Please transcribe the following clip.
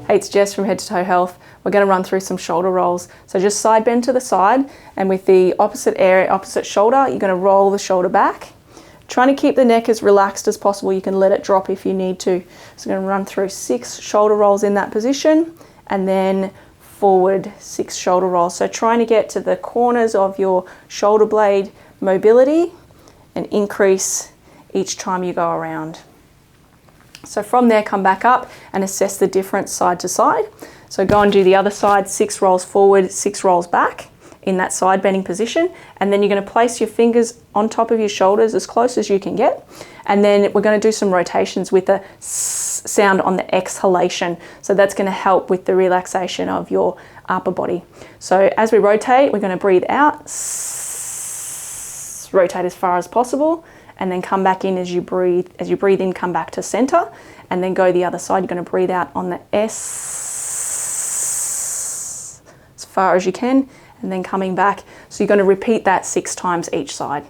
Hey, it's Jess from Head to Toe Health. We're going to run through some shoulder rolls. So just side bend to the side, and with the opposite area, opposite shoulder, you're going to roll the shoulder back. Trying to keep the neck as relaxed as possible. You can let it drop if you need to. So I'm going to run through 6 shoulder rolls in that position, and then forward 6 shoulder rolls. So trying to get to the corners of your shoulder blade mobility and increase each time you go around. So from there, come back up and assess the difference side to side. So go and do the other side, 6 rolls forward, 6 rolls back in that side bending position. And then you're going to place your fingers on top of your shoulders as close as you can get. And then we're going to do some rotations with a sound on the exhalation. So that's going to help with the relaxation of your upper body. So as we rotate, we're going to breathe out, rotate as far as possible, and then come back in as you breathe. As you breathe in, come back to center, and then go the other side. You're going to breathe out on the S as far as you can, and then coming back. So you're going to repeat that 6 times each side.